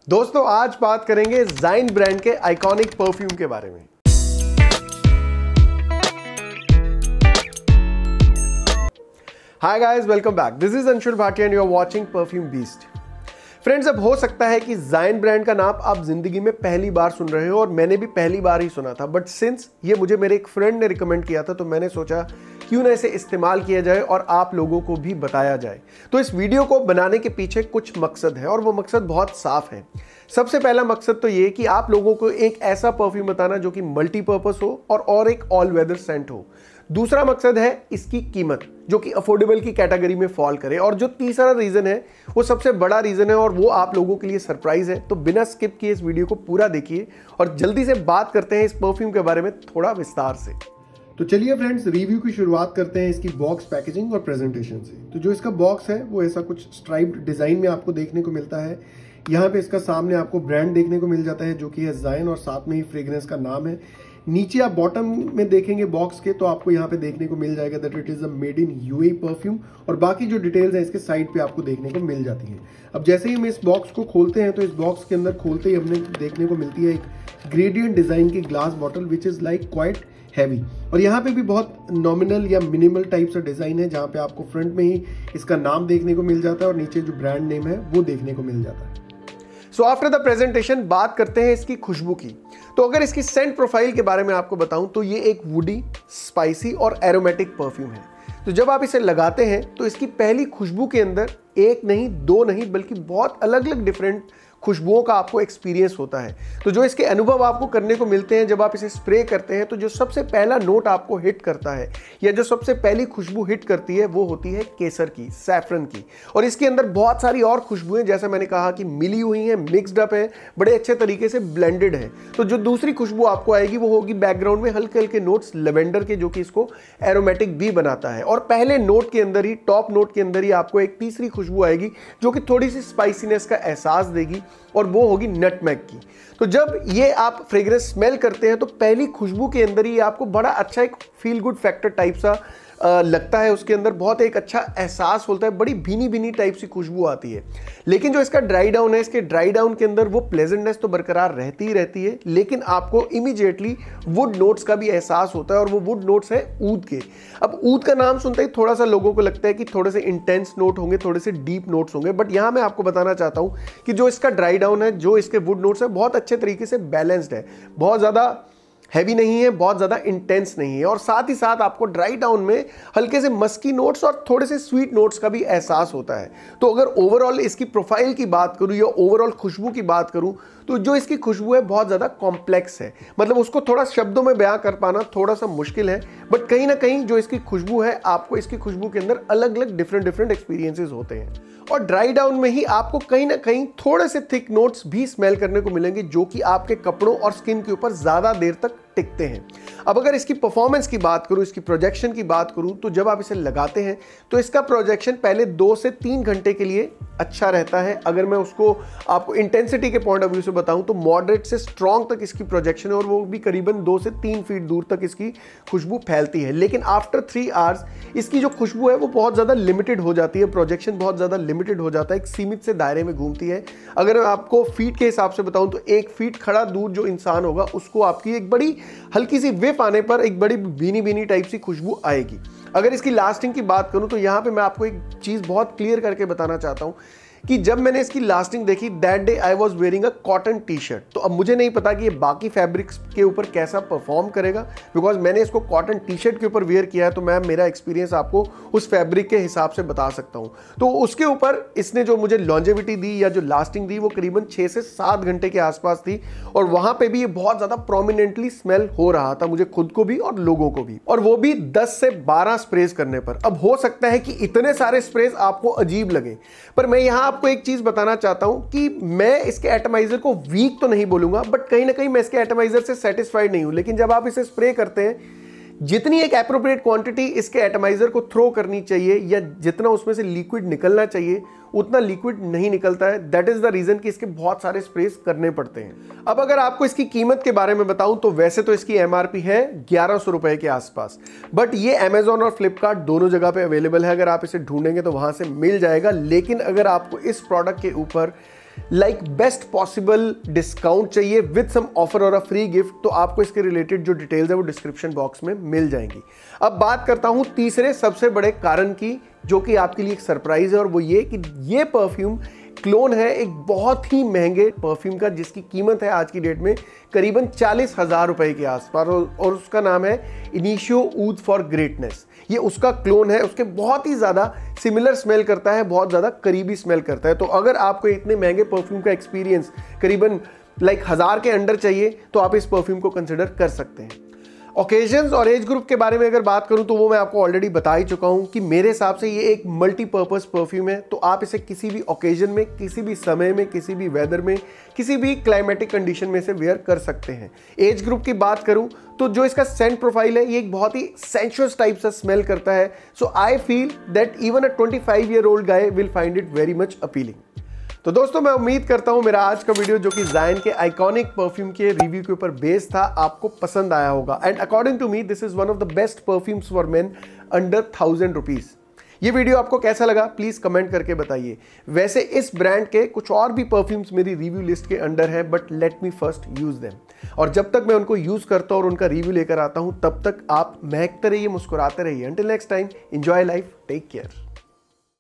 दोस्तों आज बात करेंगे ज़ाइन ब्रांड के आइकॉनिक परफ्यूम के बारे में। Hi guys, welcome back. This is Anshul Bhatia and you are watching perfume beast. Friends, अब हो सकता है कि ज़ाइन ब्रांड का नाम आप जिंदगी में पहली बार सुन रहे हो और मैंने भी पहली बार ही सुना था, बट सिंस ये मुझे मेरे एक फ्रेंड ने रिकमेंड किया था तो मैंने सोचा क्यों ना इसे इस्तेमाल किया जाए और आप लोगों को भी बताया जाए। तो इस वीडियो को बनाने के पीछे कुछ मकसद है और वो मकसद बहुत साफ है। सबसे पहला मकसद तो ये कि आप लोगों को एक ऐसा परफ्यूम बताना जो कि मल्टीपर्पस हो और एक ऑल वेदर सेंट हो। दूसरा मकसद है इसकी कीमत जो कि अफोर्डेबल की कैटेगरी में फॉल करे, और जो तीसरा रीजन है वो सबसे बड़ा रीजन है और वो आप लोगों के लिए सरप्राइज है। तो बिना स्किप किए इस वीडियो को पूरा देखिए और जल्दी से बात करते हैं इस परफ्यूम के बारे में थोड़ा विस्तार से। तो चलिए फ्रेंड्स, रिव्यू की शुरुआत करते हैं इसकी बॉक्स पैकेजिंग और प्रेजेंटेशन से। तो जो इसका बॉक्स है वो ऐसा कुछ स्ट्राइप्ड डिजाइन में आपको देखने को मिलता है। यहाँ पे इसका सामने आपको ब्रांड देखने को मिल जाता है जो कि है ज़ाइन और साथ में ही फ्रेग्रेंस का नाम है। नीचे आप बॉटम में देखेंगे बॉक्स के तो आपको यहाँ पे देखने को मिल जाएगा that it is a made in UAE perfume, और बाकी जो डिटेल्स है इसके साइड पे आपको देखने को मिल जाती हैं। अब जैसे ही हम इस बॉक्स को खोलते हैं तो इस बॉक्स के अंदर खोलते ही हमें देखने को मिलती है एक ग्रेडियंट डिजाइन की glass bottle which is like quite heavy, और यहाँ पे भी बहुत नॉमिनल या मिनिमल टाइप का डिजाइन है जहाँ पे आपको फ्रंट में ही इसका नाम देखने को मिल जाता है और नीचे जो ब्रांड नेम है वो देखने को मिल जाता है। सो आफ्टर द प्रेजेंटेशन बात करते हैं इसकी खुशबू की। तो अगर इसकी सेंट प्रोफाइल के बारे में आपको बताऊं तो ये एक वुडी, स्पाइसी और एरोमेटिक परफ्यूम है। तो जब आप इसे लगाते हैं तो इसकी पहली खुशबू के अंदर एक नहीं, दो नहीं, बल्कि बहुत अलग अलग डिफरेंट खुशबुओं का आपको एक्सपीरियंस होता है। तो जो इसके अनुभव आपको करने को मिलते हैं जब आप इसे स्प्रे करते हैं तो जो सबसे पहला नोट आपको हिट करता है या जो सबसे पहली खुशबू हिट करती है वो होती है केसर की, सैफरन की। और इसके अंदर बहुत सारी और खुशबुएं जैसा मैंने कहा कि मिली हुई हैं, मिक्सड अप है, बड़े अच्छे तरीके से ब्लेंडेड है। तो जो दूसरी खुशबू आपको आएगी वो होगी बैकग्राउंड में हल्के हल्के नोट्स लेवेंडर के जो कि इसको एरोमेटिक भी बनाता है। और पहले नोट के अंदर ही, टॉप नोट के अंदर ही आपको एक तीसरी खुशबू आएगी जो कि थोड़ी सी स्पाइसीनेस का एहसास देगी और वो होगी नटमेग की। तो जब ये आप फ्रेग्रेंस स्मेल करते हैं तो पहली खुशबू के अंदर ही आपको बड़ा अच्छा एक फील गुड फैक्टर टाइप सा लगता है। उसके अंदर बहुत एक अच्छा एहसास होता है, बड़ी भीनी भीनी टाइप सी खुशबू आती है। लेकिन जो इसका ड्राई डाउन है, इसके ड्राई डाउन के अंदर वो प्लेजेंटनेस तो बरकरार रहती ही रहती है, लेकिन आपको इमीडिएटली वुड नोट्स का भी एहसास होता है और वो वुड नोट्स है ऊद के। अब ऊद का नाम सुनते ही थोड़ा सा लोगों को लगता है कि थोड़े से इंटेंस नोट होंगे, थोड़े से डीप नोट्स होंगे, बट यहाँ मैं आपको बताना चाहता हूँ कि जो इसका ड्राई डाउन है, जो इसके वुड नोट्स है, बहुत अच्छे तरीके से बैलेंस्ड है। बहुत ज़्यादा हैवी नहीं है, बहुत ज़्यादा इंटेंस नहीं है, और साथ ही साथ आपको ड्राई डाउन में हल्के से मस्की नोट्स और थोड़े से स्वीट नोट्स का भी एहसास होता है। तो अगर ओवरऑल इसकी प्रोफाइल की बात करूं या ओवरऑल खुशबू की बात करूं तो जो इसकी खुशबू है बहुत ज़्यादा कॉम्प्लेक्स है, मतलब उसको थोड़ा शब्दों में बयां कर पाना थोड़ा सा मुश्किल है, बट कहीं ना कहीं जो इसकी खुशबू है, आपको इसकी खुशबू के अंदर अलग अलग डिफरेंट एक्सपीरियंसेस होते हैं। और ड्राई डाउन में ही आपको कहीं ना कहीं थोड़े से थिक नोट्स भी स्मेल करने को मिलेंगे जो कि आपके कपड़ों और स्किन के ऊपर ज़्यादा देर तक टिकते हैं। अब अगर इसकी परफॉर्मेंस की बात करूं, इसकी प्रोजेक्शन की बात करूं, तो जब आप इसे लगाते हैं तो इसका प्रोजेक्शन पहले 2 से 3 घंटे के लिए अच्छा रहता है। अगर मैं उसको आपको इंटेंसिटी के पॉइंट ऑफ व्यू से बताऊं तो मॉडरेट से स्ट्रॉन्ग तक इसकी प्रोजेक्शन है और वो भी करीबन 2 से 3 फीट दूर तक इसकी खुशबू फैलती है। लेकिन आफ्टर 3 आवर्स इसकी जो खुशबू है वो बहुत ज़्यादा लिमिटेड हो जाती है, प्रोजेक्शन बहुत ज़्यादा लिमिटेड हो जाता है, एक सीमित से दायरे में घूमती है। अगर मैं आपको फीट के हिसाब से बताऊं तो 1 फीट खड़ा दूर जो इंसान होगा उसको आपकी एक बड़ी हल्की सी विफ आने पर एक बड़ी भीनी भीनी टाइप सी खुशबू आएगी। अगर इसकी लास्टिंग की बात करूं तो यहां पे मैं आपको एक चीज़ बहुत क्लियर करके बताना चाहता हूं कि जब मैंने इसकी लास्टिंग देखी that day I was wearing a cotton T shirt. तो अब मुझे नहीं पता कि ये बाकी फैब्रिक्स के ऊपर कैसा परफॉर्म करेगा, बिकॉज मैंने इसको कॉटन टी शर्ट के ऊपर वेयर किया है, तो मैं मेरा एक्सपीरियंस आपको उस फैब्रिक के हिसाब से बता सकता हूँ। तो उसके ऊपर इसने जो मुझे लॉन्जेविटी दी या जो लास्टिंग दी वो करीबन 6 से 7 घंटे के आसपास थी, और वहाँ पर भी ये बहुत ज़्यादा प्रोमिनेंटली स्मेल हो रहा था मुझे खुद को भी और लोगों को भी, और वो भी 10 से 12 स्प्रेज करने पर। अब हो सकता है कि इतने सारे स्प्रेज आपको अजीब लगे, पर मैं यहाँ आपको एक चीज बताना चाहता हूं कि मैं इसके एटमाइजर को वीक तो नहीं बोलूंगा, बट कहीं ना कहीं मैं इसके एटमाइजर से सेटिस्फाइड नहीं हूं। लेकिन जब आप इसे स्प्रे करते हैं, जितनी एक एप्रोप्रिएट क्वांटिटी इसके एटमाइजर को थ्रो करनी चाहिए या जितना उसमें से लिक्विड निकलना चाहिए उतना लिक्विड नहीं निकलता है। दैट इज द रीजन कि इसके बहुत सारे स्प्रेस करने पड़ते हैं। अब अगर आपको इसकी कीमत के बारे में बताऊं तो वैसे तो इसकी एमआरपी है 1100 रुपए के आसपास, बट ये अमेजॉन और फ्लिपकार्ट दोनों जगह पे अवेलेबल है। अगर आप इसे ढूंढेंगे तो वहां से मिल जाएगा। लेकिन अगर आपको इस प्रोडक्ट के ऊपर लाइक बेस्ट पॉसिबल डिस्काउंट चाहिए विद सम ऑफर और अ फ्री गिफ्ट, तो आपको इसके रिलेटेड जो डिटेल्स है वो डिस्क्रिप्शन बॉक्स में मिल जाएंगी। अब बात करता हूं तीसरे सबसे बड़े कारण की, जो कि आपके लिए एक सरप्राइज है, और वो ये कि ये परफ्यूम क्लोन है एक बहुत ही महंगे परफ्यूम का, जिसकी कीमत है आज की डेट में करीबन 40,000 रुपए के आसपास, और उसका नाम है इनिशियो ऊद फॉर ग्रेटनेस। ये उसका क्लोन है, उसके बहुत ही ज़्यादा सिमिलर स्मेल करता है, बहुत ज़्यादा करीबी स्मेल करता है। तो अगर आपको इतने महंगे परफ्यूम का एक्सपीरियंस करीबन 1000 के अंडर चाहिए तो आप इस परफ्यूम को कंसिडर कर सकते हैं। ओकेजन्स और एज ग्रुप के बारे में अगर बात करूं तो वो मैं आपको ऑलरेडी बता ही चुका हूं कि मेरे हिसाब से ये एक मल्टीपर्पज परफ्यूम है, तो आप इसे किसी भी ओकेजन में, किसी भी समय में, किसी भी वेदर में, किसी भी क्लाइमेटिक कंडीशन में से वेयर कर सकते हैं। एज ग्रुप की बात करूं तो जो इसका सेंट प्रोफाइल है ये एक बहुत ही सेंशुअस टाइप सा स्मेल करता है, so I feel that even a 25-year-old guy will find it very much appealing. तो दोस्तों मैं उम्मीद करता हूं मेरा आज का वीडियो, जो कि ज़ायन के आइकॉनिक परफ्यूम के रिव्यू के ऊपर बेस्ड था, आपको पसंद आया होगा। And according to me this is one of the best perfumes for men under 1000 rupees. ये वीडियो आपको कैसा लगा प्लीज कमेंट करके बताइए। वैसे इस ब्रांड के कुछ और भी परफ्यूम्स मेरी रिव्यू लिस्ट के अंडर हैं, but let me first use them. और जब तक मैं उनको यूज करता हूं और उनका रिव्यू लेकर आता हूं, तब तक आप महकते रहिए, मुस्कुराते रहिए। Until next time, enjoy life, take care.